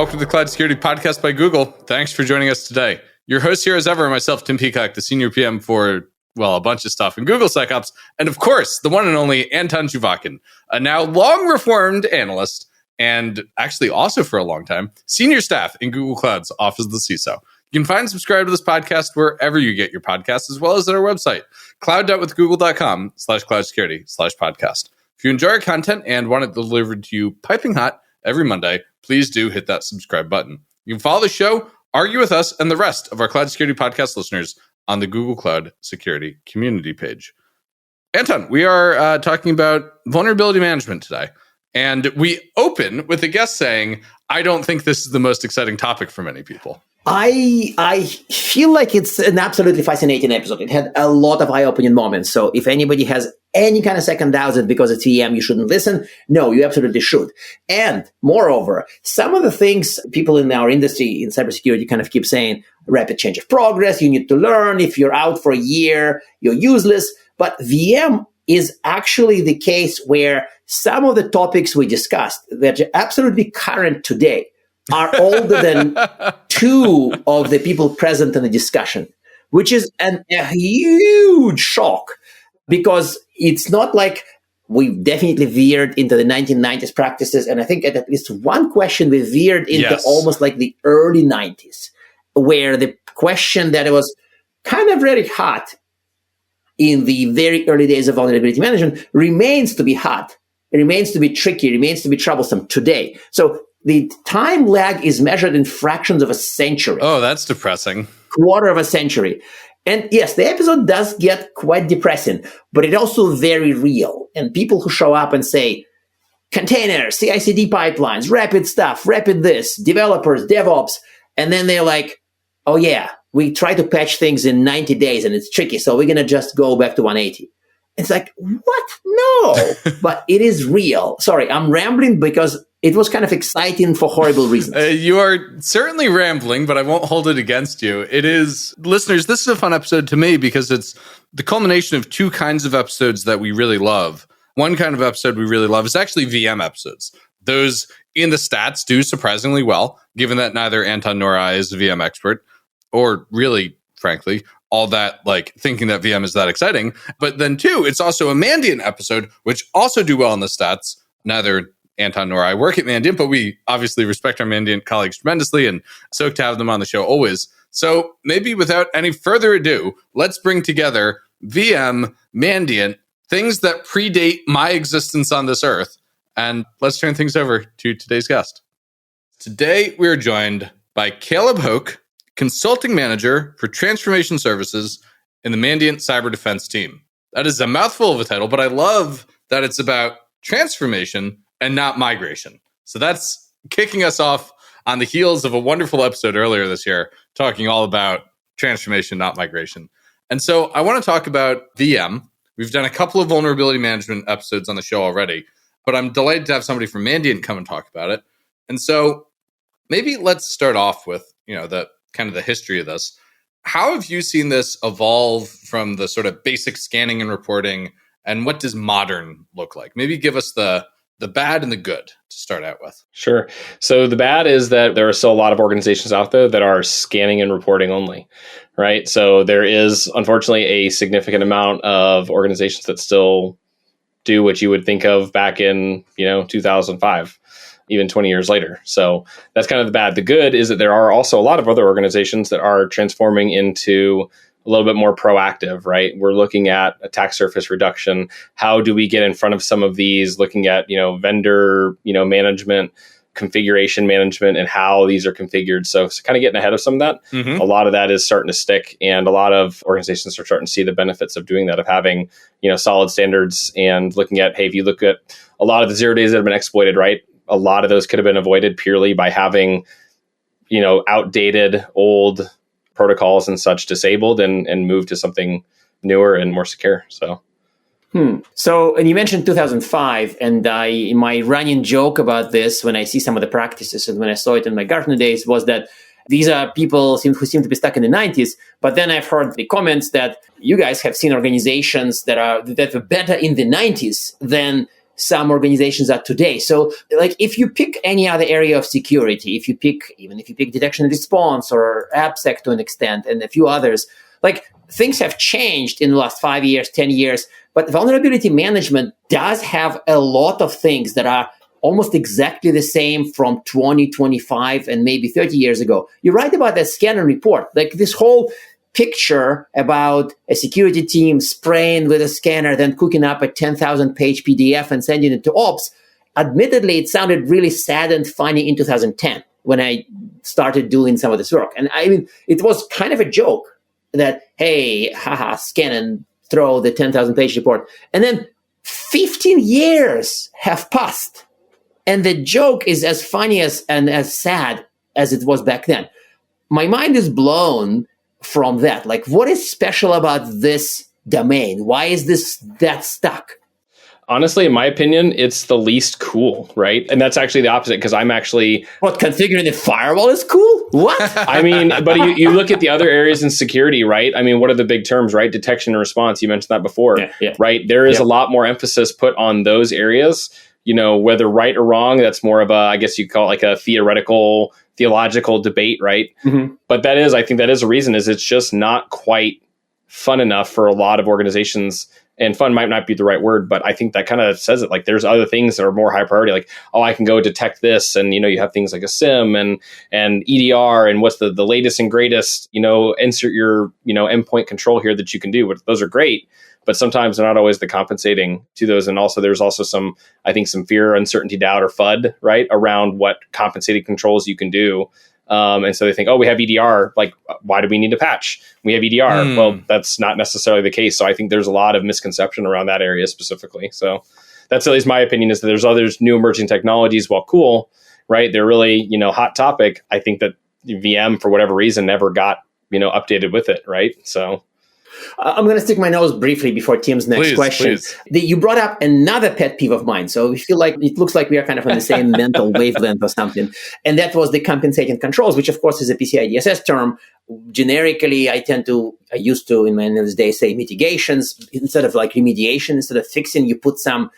welcome to the Cloud Security Podcast by Google. Thanks for joining us today. Your host here as ever, myself, Tim Peacock, the Senior PM for, well, a bunch of stuff in Google SecOps, and of course, the one and only Anton Zhuvakin, a now long-reformed analyst, and actually also for a long time, senior staff in Google Cloud's Office of the CISO. You can find and subscribe to this podcast wherever you get your podcasts, as well as at our website, cloud.withgoogle.com/cloud-security/podcast. If you enjoy our content and want it delivered to you piping hot every Monday, please do hit that subscribe button. You can follow the show, argue with us, and the rest of our Cloud Security Podcast listeners on the Google Cloud Security community page. Anton, we are talking about vulnerability management today. And we open with a guest saying, I don't think this is the most exciting topic for many people. I feel like it's an absolutely fascinating episode. It had a lot of eye-opening moments. So if anybody has any kind of second doubts that because it's VM you shouldn't listen, no, you absolutely should. And moreover, some of the things people in our industry in cybersecurity kind of keep saying, rapid change of progress, you need to learn. If you're out for a year, you're useless. But VM is actually the case where some of the topics we discussed that are absolutely current today are older than two of the people present in the discussion, which is a huge shock because it's not like we've definitely veered into the 1990s practices. And I think at least one question we veered into almost like the early 90s, where the question that was kind of very hot in the very early days of vulnerability management remains to be hot. It remains to be tricky, remains to be troublesome today. So the time lag is measured in fractions of a century. Oh, that's depressing. Quarter of a century. And yes, the episode does get quite depressing, but it's also very real. And people who show up and say, containers, CI/CD pipelines, rapid stuff, rapid this, developers, DevOps, and then they're like, oh yeah, we try to patch things in 90 days and it's tricky, so we're going to just go back to 180. It's like, what? No, but it is real. Sorry, I'm rambling because it was kind of exciting for horrible reasons. You are certainly rambling, but I won't hold it against you. It is, listeners, this is a fun episode to me because it's the culmination of two kinds of episodes that we really love. One kind of episode we really love is actually VM episodes. Those in the stats do surprisingly well, given that neither Anton nor I is a VM expert, or really, frankly, all that, like, thinking that VM is that exciting. But then two, it's also a Mandiant episode, which also do well in the stats. Neither Anton nor I work at Mandiant, but we obviously respect our Mandiant colleagues tremendously and stoked to have them on the show always. So maybe without any further ado, let's bring together VM, Mandiant, things that predate my existence on this earth. And let's turn things over to today's guest. Today, we are joined by Caleb Hoke, Consulting Manager for Transformation Services in the Mandiant Cyber Defense team. That is a mouthful of a title, but I love that it's about transformation and not migration. So that's kicking us off on the heels of a wonderful episode earlier this year, talking all about transformation, not migration. And so I want to talk about VM. We've done a couple of vulnerability management episodes on the show already, but I'm delighted to have somebody from Mandiant come and talk about it. And so maybe let's start off with, the kind of the history of this. How have you seen this evolve from the sort of basic scanning and reporting, and what does modern look like? Maybe give us the bad and the good to start out with. Sure. So the bad is that there are still a lot of organizations out there that are scanning and reporting only, right? So there is, unfortunately, a significant amount of organizations that still do what you would think of back in, 2005. Even 20 years later. So that's kind of the bad. The good is that there are also a lot of other organizations that are transforming into a little bit more proactive, right? We're looking at attack surface reduction. How do we get in front of some of these, looking at, vendor, management, configuration management, and how these are configured. So kind of getting ahead of some of that. Mm-hmm. A lot of that is starting to stick, and a lot of organizations are starting to see the benefits of doing that, of having, solid standards and looking at, hey, if you look at a lot of the 0 days that have been exploited, right? A lot of those could have been avoided purely by having, outdated, old protocols and such disabled and moved to something newer and more secure. So, So, and you mentioned 2005, and my running joke about this when I see some of the practices and when I saw it in my Gartner days was that these are people who seem to be stuck in the 90s. But then I've heard the comments that you guys have seen organizations that were better in the 90s than some organizations are today. So like if you pick any other area of security, if you pick detection and response or AppSec to an extent and a few others, like things have changed in the last 5 years, 10 years, but vulnerability management does have a lot of things that are almost exactly the same from 20, 25, and maybe 30 years ago. You write about that scan and report, like this whole picture about a security team spraying with a scanner, then cooking up a 10,000 page PDF and sending it to ops. Admittedly, it sounded really sad and funny in 2010 when I started doing some of this work. And I mean, it was kind of a joke that, hey, haha, scan and throw the 10,000 page report. And then 15 years have passed. And the joke is as funny and as sad as it was back then. My mind is blown from that. Like, what is special about this domain? Why is this that stuck? Honestly, in my opinion, it's the least cool, right? And that's actually the opposite, because I'm actually... What, configuring the firewall is cool? What? I mean, but you look at the other areas in security, right? I mean, what are the big terms, right? Detection and response, you mentioned that before, right? There is a lot more emphasis put on those areas, you know, whether right or wrong. That's more of a, I guess you call it like a theological debate, right? Mm-hmm. But I think that is a reason, is it's just not quite fun enough for a lot of organizations. And fun might not be the right word, but I think that kind of says it. Like, there's other things that are more high priority, like, oh, I can go detect this. And, you know, you have things like a SIM and EDR and what's the latest and greatest, you know, insert your, you know, endpoint control here that you can do. Those are great, but sometimes they're not always the compensating to those. And also there's also some fear, uncertainty, doubt, or FUD, right, around what compensating controls you can do. And so they think, oh, we have EDR. Like, why do we need a patch? We have EDR. Well, that's not necessarily the case. So I think there's a lot of misconception around that area specifically. So that's at least my opinion, is that there's others new emerging technologies. While cool, right? They're really, you know, hot topic. I think that VM, for whatever reason, never got, you know, updated with it. Right. So I'm going to stick my nose briefly before Tim's next question. You brought up another pet peeve of mine. So we feel like it looks like we are kind of on the same mental wavelength or something. And that was the compensating controls, which of course is a PCI DSS term. Generically, I used to in my analyst day say mitigations instead of like remediation. Instead of fixing, you put some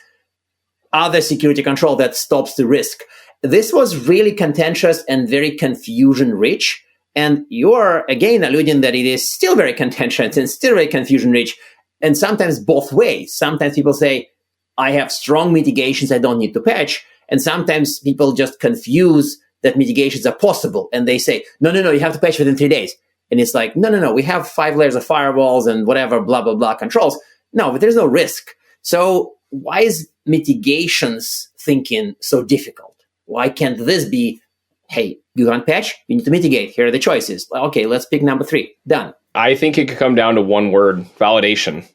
other security control that stops the risk. This was really contentious and very confusion rich. And you're, again, alluding that it is still very contentious and still very confusion-rich, and sometimes both ways. Sometimes people say, I have strong mitigations, I don't need to patch. And sometimes people just confuse that mitigations are possible. And they say, no, you have to patch within 3 days. And it's like, no, we have 5 layers of firewalls and whatever, blah, blah, blah controls. No, but there's no risk. So why is mitigations thinking so difficult? Why can't this be, hey, you can't patch, you need to mitigate. Here are the choices. Okay, let's pick number 3. Done. I think it could come down to one word: validation,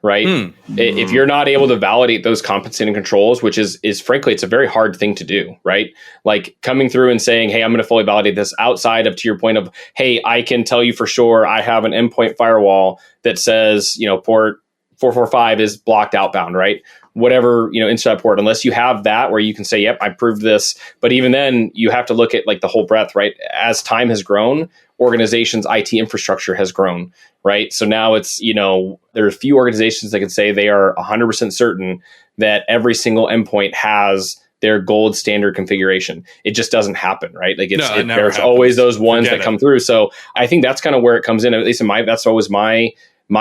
right? If you're not able to validate those compensating controls, which is frankly, it's a very hard thing to do, right? Like coming through and saying, hey, I'm going to fully validate this outside of, to your point of, hey, I can tell you for sure I have an endpoint firewall that says, you know, port 445 is blocked outbound, right? Whatever, you know, inside port, unless you have that where you can say, yep, I proved this. But even then you have to look at like the whole breadth, right? As time has grown, organizations' IT infrastructure has grown, right? So now it's, you know, there are a few organizations that can say they are 100% certain that every single endpoint has their gold standard configuration. It just doesn't happen, right? Like there's happens. Always those ones that come through. So I think that's kind of where it comes in. At least that's always my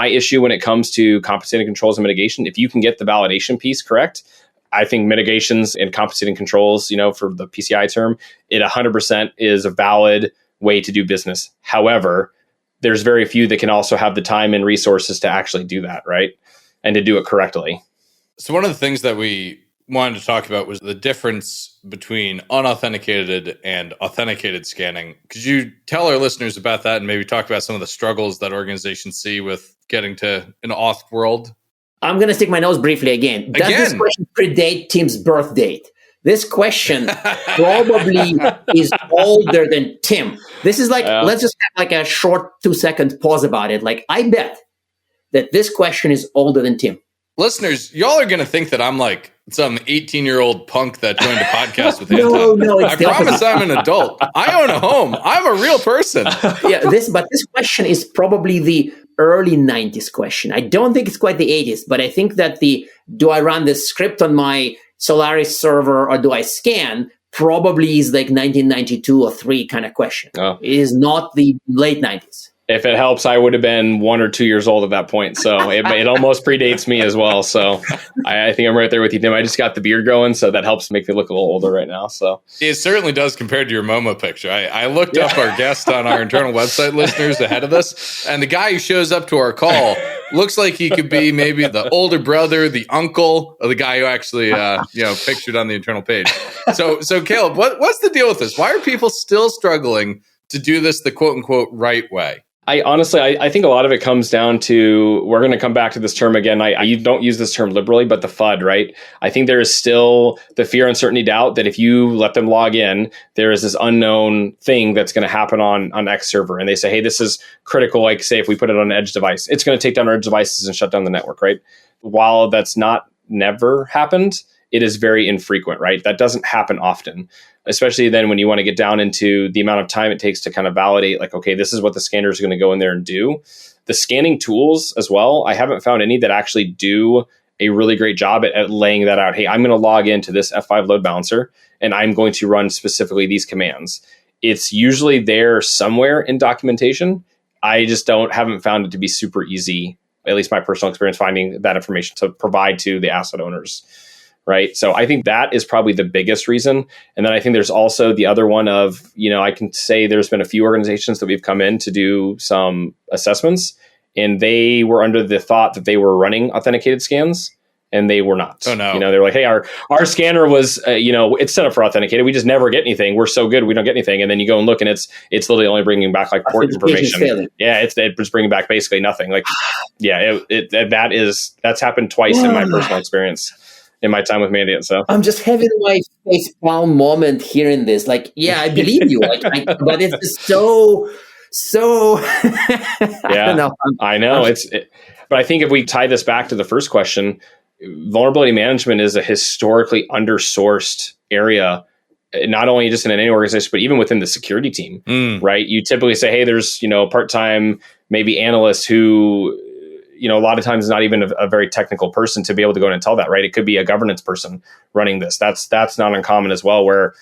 issue when it comes to compensating controls and mitigation. If you can get the validation piece correct, I think mitigations and compensating controls, you know, for the PCI term, it 100% is a valid way to do business. However, there's very few that can also have the time and resources to actually do that, right? And to do it correctly. So one of the things that we wanted to talk about was the difference between unauthenticated and authenticated scanning. Could you tell our listeners about that and maybe talk about some of the struggles that organizations see with getting to an auth world? I'm going to stick my nose briefly again. Does this question predate Tim's birth date? This question probably is older than Tim. This is like, let's just have like a short 2-second pause about it. Like, I bet that this question is older than Tim. Listeners, y'all are going to think that I'm like some 18-year-old punk that joined a podcast with Anton. No, I promise I'm an adult. I own a home. I'm a real person. But this question is probably the early 90s question. I don't think it's quite the 80s, but I think that do I run the script on my Solaris server or do I scan probably is like 1992 or 3 kind of question. Oh. It is not the late 90s. If it helps, I would have been 1 or 2 years old at that point. So it almost predates me as well. So I think I'm right there with you, Tim. I just got the beard going, so that helps make me look a little older right now. So it certainly does compared to your Momo picture. I looked up our guest on our internal website listeners ahead of this, and the guy who shows up to our call looks like he could be maybe the older brother, the uncle of the guy who actually pictured on the internal page. So Caleb, what's the deal with this? Why are people still struggling to do this the quote unquote right way? I honestly think a lot of it comes down to, we're going to come back to this term again. I don't use this term liberally, but the FUD, right? I think there is still the fear, uncertainty, doubt that if you let them log in, there is this unknown thing that's going to happen on X server. And they say, hey, this is critical. Like say, if we put it on an edge device, it's going to take down our edge devices and shut down the network, right? While that's never happened, it is very infrequent, right? That doesn't happen often, especially then when you want to get down into the amount of time it takes to kind of validate, like, okay, this is what the scanner is going to go in there and do. The scanning tools as well, I haven't found any that actually do a really great job at laying that out. Hey, I'm going to log into this F5 load balancer and I'm going to run specifically these commands. It's usually there somewhere in documentation. I just haven't found it to be super easy, at least my personal experience, finding that information to provide to the asset owners. Right. So I think that is probably the biggest reason. And then I think there's also the other one of, I can say there's been a few organizations that we've come in to do some assessments, and they were under the thought that they were running authenticated scans, and they were not. Oh, no. They're like, hey, our scanner was, it's set up for authenticated. We just never get anything. We're so good, we don't get anything. And then you go and look, and it's literally only bringing back like port information. Yeah, it's bringing back basically nothing. Like, yeah, that's happened twice in my personal experience. In my time with Mandiant, so I'm just having my facepalm moment hearing this. Like, yeah, I believe you. But it's just so. Yeah, I don't know. I know but I think if we tie this back to the first question, vulnerability management is a historically undersourced area, not only just in any organization, but even within the security team. Right? You typically say, hey, there's part-time maybe analyst who, a lot of times is not even a very technical person to be able to go in and tell that, right? It could be a governance person running this. That's not uncommon as well, where,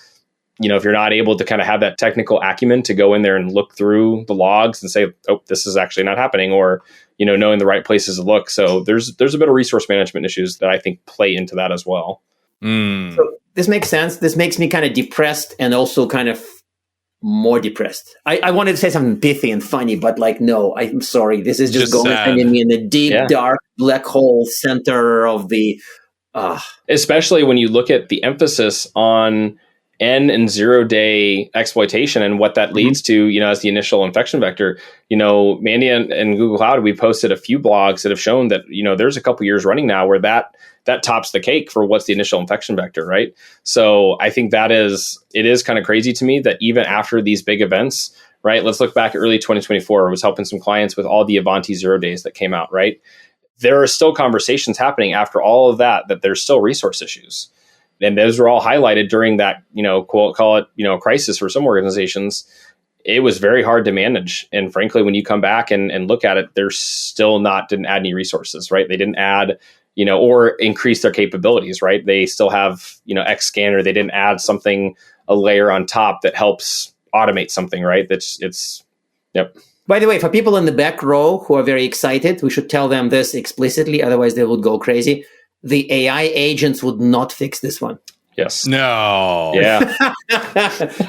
if you're not able to kind of have that technical acumen to go in there and look through the logs and say, oh, this is actually not happening, or, knowing the right places to look. So there's a bit of resource management issues that I think play into that as well. So this makes sense. This makes me kind of depressed and also kind of more depressed. I wanted to say something pithy and funny, but no, I'm sorry. This is just going sending me in the deep, dark black hole center of the. Especially when you look at the emphasis on N and 0-day exploitation and what that leads to, as the initial infection vector. Mandiant and Google Cloud, we posted a few blogs that have shown that, there's a couple years running now where that tops the cake for what's the initial infection vector, right? So I think it is kind of crazy to me that even after these big events, right? Let's look back at early 2024. I was helping some clients with all the Avanti 0 days that came out, right? There are still conversations happening after all of that there's still resource issues. And those were all highlighted during that, call it, crisis for some organizations. It was very hard to manage. And frankly, when you come back and look at it, they're still didn't add any resources, right? They didn't add, or increase their capabilities, right? They still have, X scanner. They didn't add a layer on top that helps automate something, right? Yep. By the way, for people in the back row who are very excited, we should tell them this explicitly. Otherwise, they would go crazy. The AI agents would not fix this one. Yes. No. Yeah.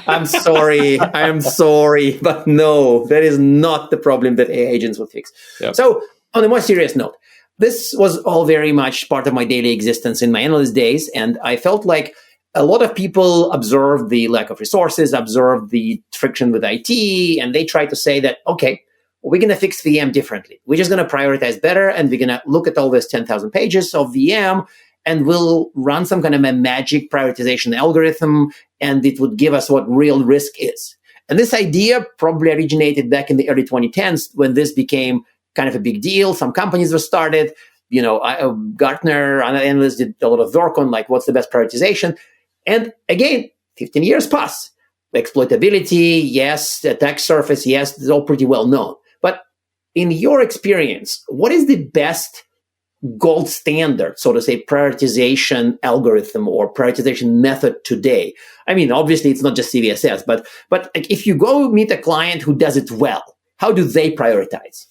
I'm sorry, but no, that is not the problem that AI agents would fix. Yep. So, on a more serious note, this was all very much part of my daily existence in my analyst days, and I felt like a lot of people observed the lack of resources, observed the friction with IT, and they tried to say that, okay, we're going to fix VM differently. We're just going to prioritize better, and we're going to look at all this 10,000 pages of VM, and we'll run some kind of a magic prioritization algorithm, and it would give us what real risk is. And this idea probably originated back in the early 2010s when this became kind of a big deal. Some companies were started. Gartner, analysts did a lot of work on what's the best prioritization. And again, 15 years pass. Exploitability, yes. Attack surface, yes. It's all pretty well known. But in your experience, what is the best gold standard, so to say, prioritization algorithm or prioritization method today? I mean, obviously it's not just CVSS, but like, if you go meet a client who does it well, how do they prioritize?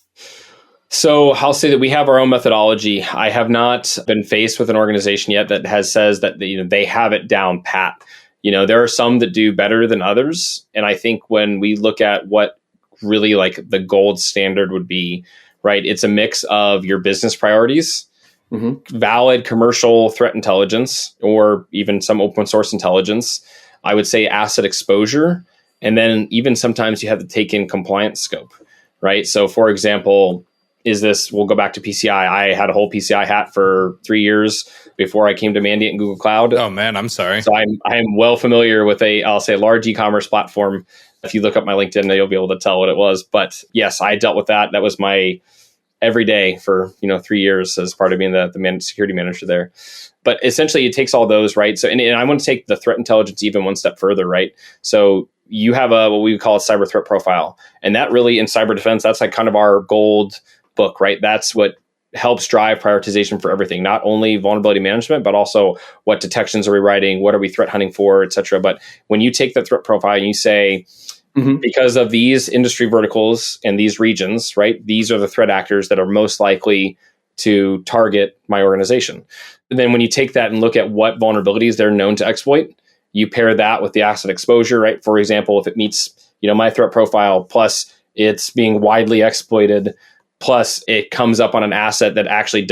So I'll say that we have our own methodology. I have not been faced with an organization yet that says that they have it down pat. There are some that do better than others. And I think when we look at what really like the gold standard would be, right, it's a mix of your business priorities, valid commercial threat intelligence, or even some open source intelligence. I would say asset exposure. And then even sometimes you have to take in compliance scope, right? So for example, we'll go back to PCI. I had a whole PCI hat for 3 years before I came to Mandiant and Google Cloud. Oh man, I'm sorry. So I'm well familiar with a large e-commerce platform. If you look up my LinkedIn, you'll be able to tell what it was. But yes, I dealt with that. That was my every day for 3 years as part of being the security manager there. But essentially, it takes all those, right? So, and I want to take the threat intelligence even one step further, right? So you have what we call a cyber threat profile, and that really in cyber defense, that's like kind of our gold book, right? That's what helps drive prioritization for everything, not only vulnerability management, but also what detections are we writing, what are we threat hunting for, et cetera. But when you take the threat profile and you say, because of these industry verticals and these regions, right, these are the threat actors that are most likely to target my organization. And then when you take that and look at what vulnerabilities they're known to exploit, you pair that with the asset exposure, right? For example, if it meets, my threat profile, plus it's being widely exploited, plus it comes up on an asset that actually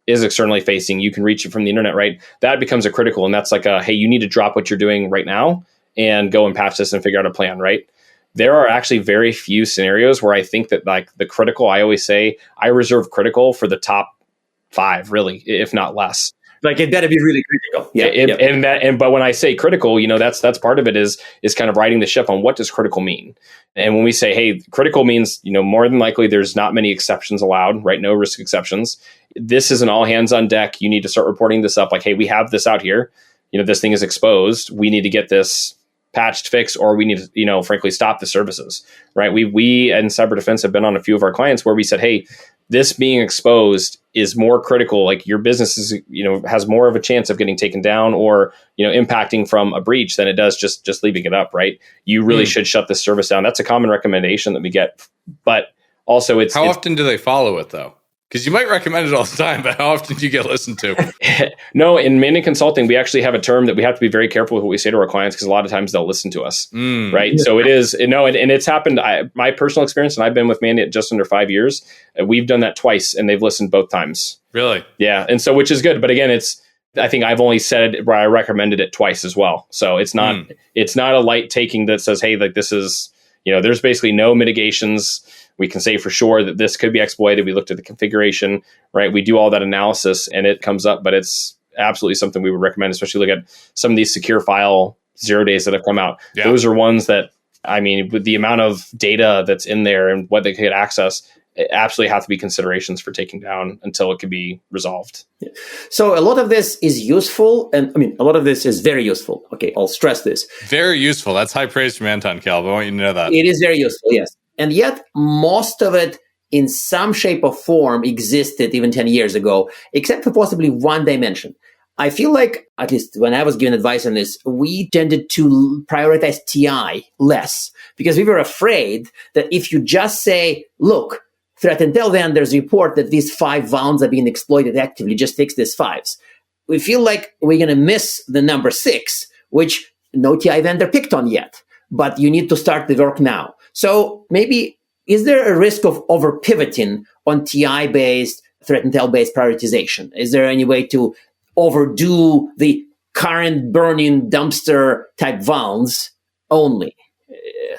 is externally facing, you can reach it from the internet, right? That becomes a critical. And that's like hey, you need to drop what you're doing right now and go and patch this and figure out a plan, right? There are actually very few scenarios where I think that like the critical, I always say, I reserve critical for the top 5, really, if not less. Like it better be really critical. Yeah. But when I say critical, that's part of it is kind of riding the ship on what does critical mean. And when we say, hey, critical means, more than likely there's not many exceptions allowed, right? No risk exceptions. This is an all hands on deck. You need to start reporting this up. Like, hey, we have this out here. This thing is exposed. We need to get this patched, fixed, or we need to, frankly, stop the services, right? We in cyber defense have been on a few of our clients where we said, hey, this being exposed is more critical. Like your business is, has more of a chance of getting taken down or, impacting from a breach than it does just leaving it up, right? You really should shut this service down. That's a common recommendation that we get. But also How often do they follow it though? Because you might recommend it all the time, but how often do you get listened to? No, in Mandiant Consulting, we actually have a term that we have to be very careful with what we say to our clients because a lot of times they'll listen to us, right? So it is, and it's happened. My personal experience, and I've been with Mandiant just under 5 years. We've done that twice, and they've listened both times. Really? Yeah, and so which is good. But again, I think I've only said it where I recommended it twice as well. So it's not a light taking that says, hey, like this is, there's basically no mitigations. We can say for sure that this could be exploited. We looked at the configuration, right? We do all that analysis and it comes up, but it's absolutely something we would recommend, especially look at some of these secure file 0 days that have come out. Yeah. Those are ones that, with the amount of data that's in there and what they could access, it absolutely have to be considerations for taking down until it can be resolved. Yeah. So a lot of this is useful. And a lot of this is very useful. Okay, I'll stress this. Very useful. That's high praise from Anton, Caleb. I want you to know that. It is very useful, yes. And yet, most of it, in some shape or form, existed even 10 years ago, except for possibly one dimension. I feel like, at least when I was given advice on this, we tended to prioritize TI less because we were afraid that if you just say, look, threat intel vendors report that these 5 vulns are being exploited actively, just fix these 5s. We feel like we're going to miss the number 6, which no TI vendor picked on yet, but you need to start the work now. So maybe, is there a risk of over pivoting on TI-based, threat intel-based prioritization? Is there any way to overdo the current burning dumpster type vulns only?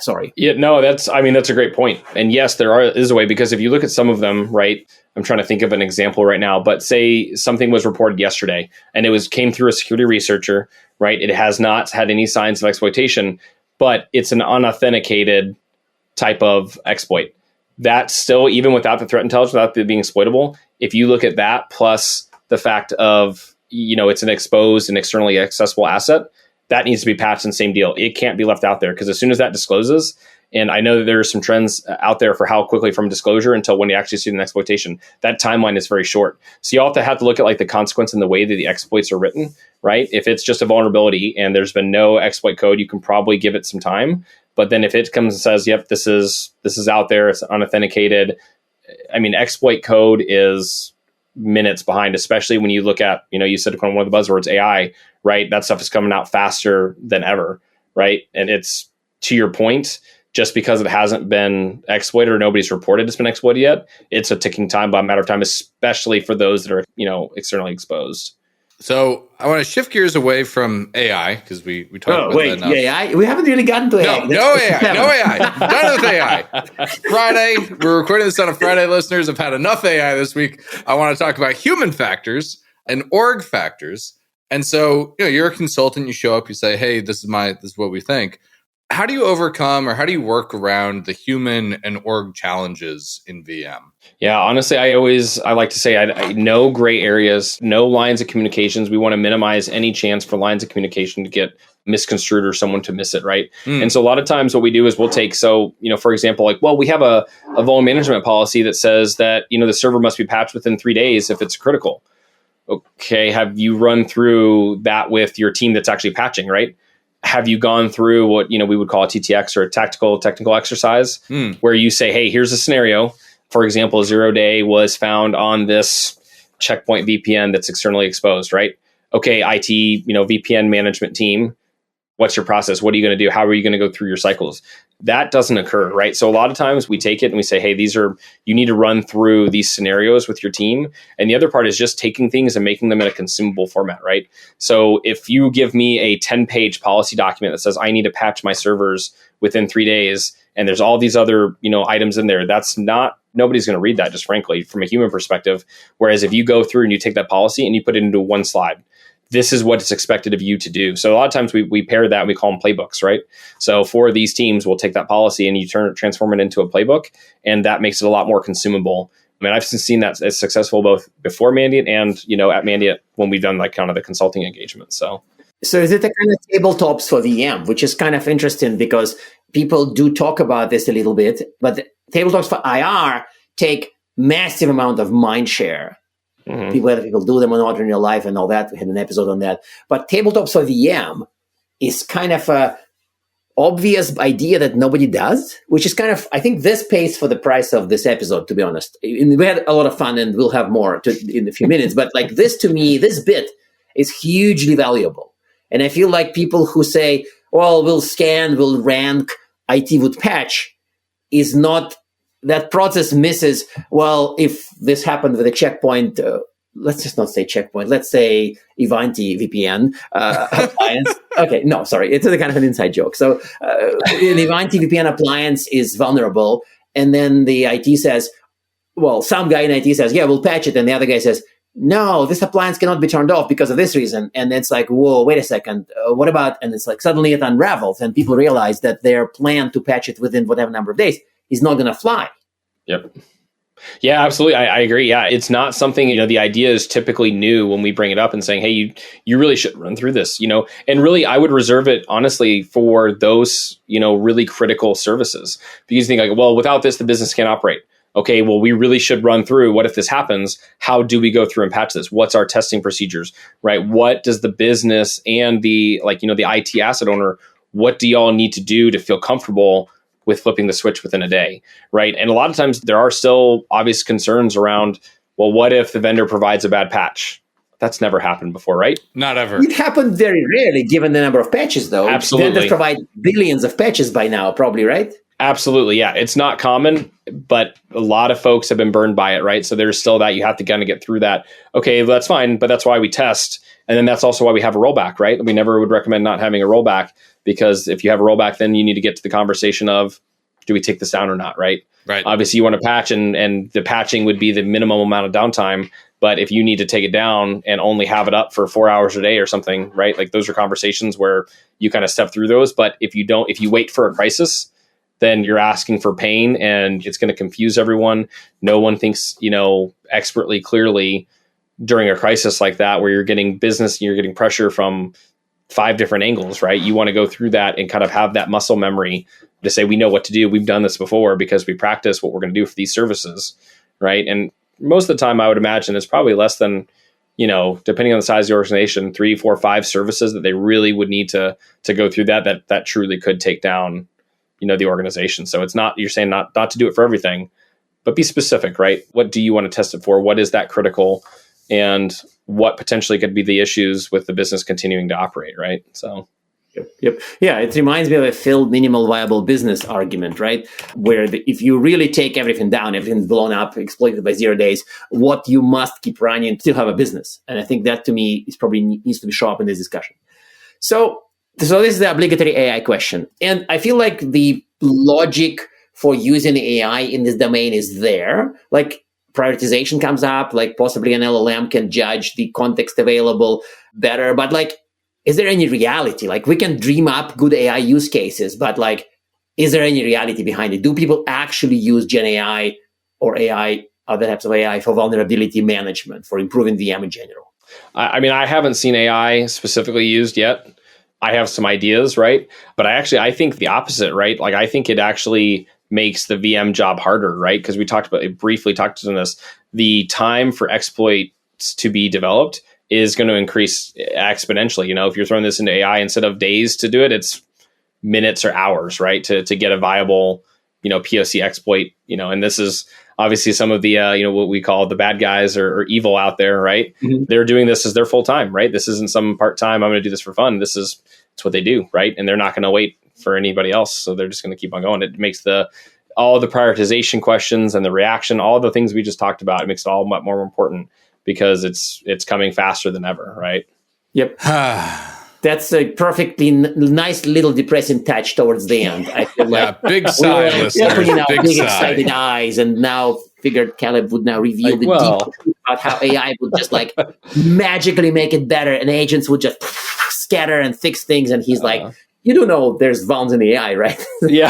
Sorry. Yeah, no, that's a great point. And yes, is a way, because if you look at some of them, right, I'm trying to think of an example right now, but say something was reported yesterday and it came through a security researcher, right? It has not had any signs of exploitation, but it's an unauthenticated type of exploit. That still, even without the threat intelligence, without it being exploitable, if you look at that plus the fact of, it's an exposed and externally accessible asset, that needs to be patched in the same deal. It can't be left out there because as soon as that discloses And I know that there are some trends out there for how quickly from disclosure until when you actually see an exploitation. That timeline is very short. So you all have to look at like the consequence and the way that the exploits are written, right? If it's just a vulnerability and there's been no exploit code, you can probably give it some time. But then if it comes and says, yep, this is out there, it's unauthenticated. I mean, exploit code is minutes behind, especially when you look at, you said one of the buzzwords, AI, right? That stuff is coming out faster than ever, right? And it's, to your point, just because it hasn't been exploited or nobody's reported it's been exploited yet, it's a ticking time bomb, matter of time, especially for those that are, externally exposed. So I want to shift gears away from AI because we talked about that enough. AI? We haven't really gotten to AI. No AI. Done with AI. Friday. We're recording this on a Friday, listeners. I've had enough AI this week. I want to talk about human factors and org factors. And so, you're a consultant. You show up. You say, "Hey, this is what we think." How do you overcome or how do you work around the human and org challenges in VM? Yeah, honestly, I like to say I no gray areas, no lines of communications. We want to minimize any chance for lines of communication to get misconstrued or someone to miss it, right? And so a lot of times what we do is we'll take, for example, we have a volume management policy that says that, the server must be patched within 3 days if it's critical. Okay, have you run through that with your team that's actually patching, right? Have you gone through what we would call a TTX or a technical exercise where you say, hey, here's a scenario. For example, 0-day was found on this checkpoint VPN that's externally exposed, right? Okay, IT, VPN management team, what's your process? What are you going to do? How are you going to go through your cycles? That doesn't occur, right? So a lot of times we take it and we say, hey, you need to run through these scenarios with your team. And the other part is just taking things and making them in a consumable format, right? So if you give me a 10-page policy document that says I need to patch my servers within 3 days, and there's all these other, items in there, nobody's going to read that, just frankly, from a human perspective. Whereas if you go through and you take that policy and you put it into one slide, this is what is expected of you to do. So a lot of times we pair that and we call them playbooks, right? So for these teams, we'll take that policy and you transform it into a playbook, and that makes it a lot more consumable. I mean, I've seen that as successful both before Mandiant and, at Mandiant when we've done kind of the consulting engagement. So is it the kind of tabletops for VM, which is kind of interesting because people do talk about this a little bit, but the tabletops for IR take massive amount of mind share. Mm-hmm. People do them on ordinary life and all that. We had an episode on that. But tabletops for VM is kind of a obvious idea that nobody does, which is kind of, I think this pays for the price of this episode, to be honest. We had a lot of fun and we'll have more in a few minutes. But this, to me, this bit is hugely valuable. And I feel like people who say, well, we'll scan, we'll rank, IT would patch, is not... That process misses, well, if this happened with a checkpoint, let's just not say checkpoint, let's say Ivanti VPN appliance. Okay, no, sorry, it's a kind of an inside joke. So an Ivanti VPN appliance is vulnerable, and then the IT says, well, some guy in IT says, yeah, we'll patch it, and the other guy says, no, this appliance cannot be turned off because of this reason. And it's like, whoa, wait a second, what about, and it's like suddenly it unravels, and people realize that their plan to patch it within whatever number of days is not going to fly. Yep. Yeah, absolutely. I agree. Yeah, it's not something, the idea is typically new when we bring it up and saying, hey, you really should run through this, and really I would reserve it honestly for those, really critical services, because you think well, without this, the business can't operate. Okay, well, we really should run through what if this happens? How do we go through and patch this? What's our testing procedures, right? What does the business and the IT asset owner, what do y'all need to do to feel comfortable with flipping the switch within a day, right? And a lot of times there are still obvious concerns around, well, what if the vendor provides a bad patch? That's never happened before, right? Not ever. It happened very rarely, given the number of patches, though. Absolutely. Vendors provide billions of patches by now, probably, right? Absolutely, yeah. It's not common, but a lot of folks have been burned by it, right? So there's still that. You have to kind of get through that. Okay, that's fine, but that's why we test. And then that's also why we have a rollback, right? We never would recommend not having a rollback, because if you have a rollback, then you need to get to the conversation of, do we take this down or not, right? Right. Obviously, you want to patch, and the patching would be the minimum amount of downtime. But if you need to take it down and only have it up for 4 hours a day or something, right? Those are conversations where you kind of step through those. But if you wait for a crisis, then you're asking for pain, and it's going to confuse everyone. No one thinks, expertly, clearly during a crisis like that, where you're getting business and you're getting pressure from 5 different angles, right? You want to go through that and kind of have that muscle memory to say we know what to do. We've done this before because we practice what we're going to do for these services, right? And most of the time, I would imagine it's probably less than, depending on the size of the organization, 3, 4, 5 services that they really would need to go through that truly could take down, the organization. So it's not, you're saying not to do it for everything, but be specific, right? What do you want to test it for? What is that critical? And what potentially could be the issues with the business continuing to operate, right? So. Yep. Yeah, it reminds me of a failed minimal viable business argument, right? Where if you really take everything down, everything's blown up, exploited by 0 days, what you must keep running to still have a business. And I think that to me is probably needs to be shown up in this discussion. So this is the obligatory AI question. And I feel like the logic for using AI in this domain is there. Like prioritization comes up, like possibly an LLM can judge the context available better. But like, is there any reality? Like we can dream up good AI use cases, but like, is there any reality behind it? Do people actually use Gen AI or AI, other types of AI for vulnerability management, for improving VM in general? I mean, I haven't seen AI specifically used yet. I have some ideas, right? But I think the opposite, right? Like I think it actually makes the VM job harder, right? Because we briefly talked on this. The time for exploits to be developed is going to increase exponentially. If you're throwing this into AI, instead of days to do it, it's minutes or hours, right? To get a viable, POC exploit, and this is obviously some of the, what we call the bad guys or evil out there, right? Mm-hmm. They're doing this as their full time, right? This isn't some part-time, I'm going to do this for fun. It's what they do, right? And they're not going to wait for anybody else. So they're just going to keep on going. It makes all the prioritization questions and the reaction, all the things we just talked about, it makes it all much more important because it's coming faster than ever, right? Yep. That's a perfectly nice little depressing touch towards the end. I feel like big sigh, listeners. Big excited eyes, and now figured Caleb would now reveal the deep truth about how AI would just like magically make it better, and agents would just scatter and fix things. And he's like, you do know there's vulns in the AI, right? Yeah.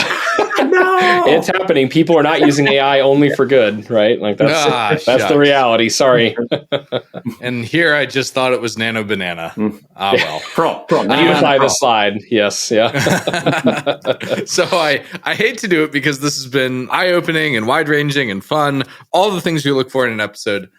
No, it's happening. People are not using AI only for good, right? Like that's the reality. Sorry. And here I just thought it was Nano Banana. Well. Pro. Unify the slide. Yes. Yeah. So I hate to do it because this has been eye-opening and wide-ranging and fun. All the things we look for in an episode.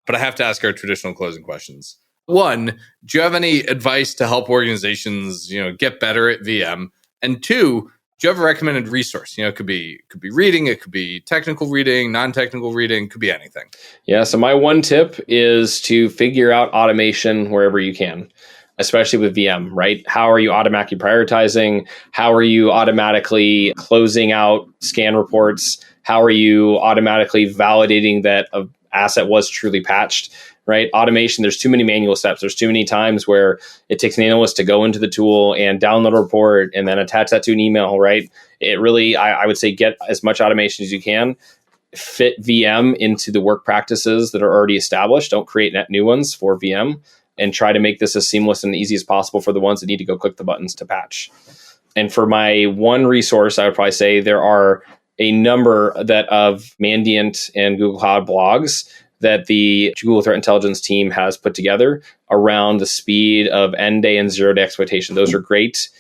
But I have to ask our traditional closing questions. One, do you have any advice to help organizations, get better at VM? And two, do you have a recommended resource? It could be reading, it could be technical reading, non-technical reading, could be anything. Yeah. So my one tip is to figure out automation wherever you can, especially with VM, right? How are you automatically prioritizing? How are you automatically closing out scan reports? How are you automatically validating that an asset was truly patched? Right? Automation, there's too many manual steps. There's too many times where it takes an analyst to go into the tool and download a report and then attach that to an email, right? It really, I would say, get as much automation as you can. Fit VM into the work practices that are already established. Don't create net new ones for VM, and try to make this as seamless and easy as possible for the ones that need to go click the buttons to patch. And for my one resource, I would probably say there are a number of Mandiant and Google Cloud blogs that the Google Threat Intelligence team has put together around the speed of end-day and zero-day exploitation. Those are great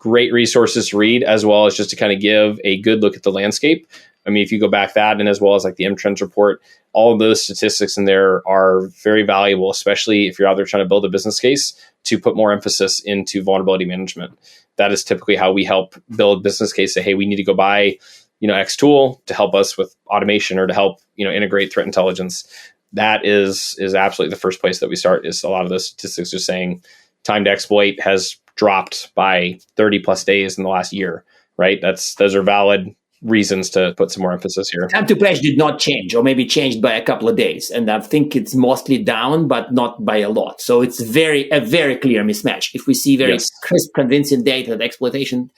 resources to read, as well as just to kind of give a good look at the landscape. I mean, if you go back that, and as well as like the M-Trends report, all of those statistics in there are very valuable, especially if you're out there trying to build a business case to put more emphasis into vulnerability management. That is typically how we help build business case. Say, hey, we need to go buy X tool to help us with automation or to help, integrate threat intelligence. That is absolutely the first place that we start. Is a lot of those statistics are saying time to exploit has dropped by 30 plus days in the last year, right? Those are valid reasons to put some more emphasis here. Time to patch did not change, or maybe changed by a couple of days. And I think it's mostly down, but not by a lot. So it's a very clear mismatch. If we see very crisp, convincing data that exploitation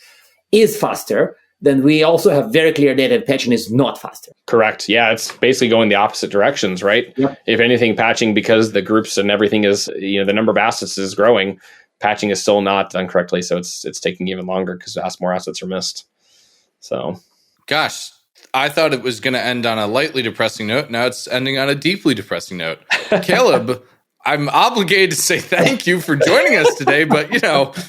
is faster, then we also have very clear data that patching is not faster. Correct. Yeah, it's basically going the opposite directions, right? Yep. If anything, patching, because the groups and everything is, the number of assets is growing, patching is still not done correctly. So it's taking even longer because more assets are missed. So, gosh, I thought it was going to end on a lightly depressing note. Now it's ending on a deeply depressing note. Caleb, I'm obligated to say thank you for joining us today, but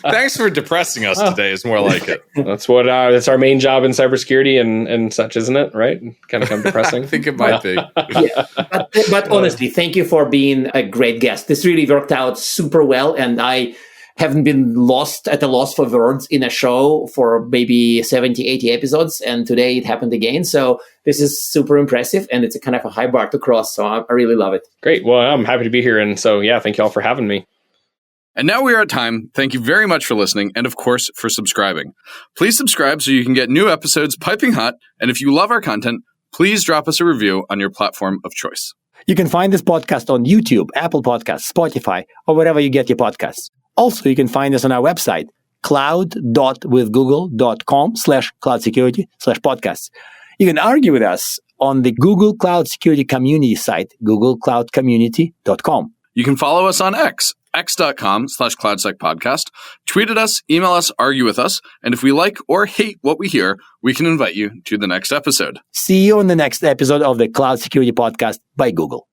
thanks for depressing us today is more like it. That's what that's our main job in cybersecurity and such, isn't it? Right? Kind of depressing. I think it might be. Yeah. But honestly, thank you for being a great guest. This really worked out super well, and I haven't been at a loss for words in a show for maybe 70, 80 episodes, and today it happened again. So this is super impressive, and it's a kind of a high bar to cross, so I really love it. Great. Well, I'm happy to be here, and so, thank you all for having me. And now we are at time. Thank you very much for listening, and of course, for subscribing. Please subscribe so you can get new episodes piping hot, and if you love our content, please drop us a review on your platform of choice. You can find this podcast on YouTube, Apple Podcasts, Spotify, or wherever you get your podcasts. Also, you can find us on our website, cloud.withgoogle.com/cloudsecurity/podcasts. You can argue with us on the Google Cloud Security Community site, googlecloudcommunity.com. You can follow us on x.com/cloudsecpodcast, tweet at us, email us, argue with us, and if we like or hate what we hear, we can invite you to the next episode. See you on the next episode of the Cloud Security Podcast by Google.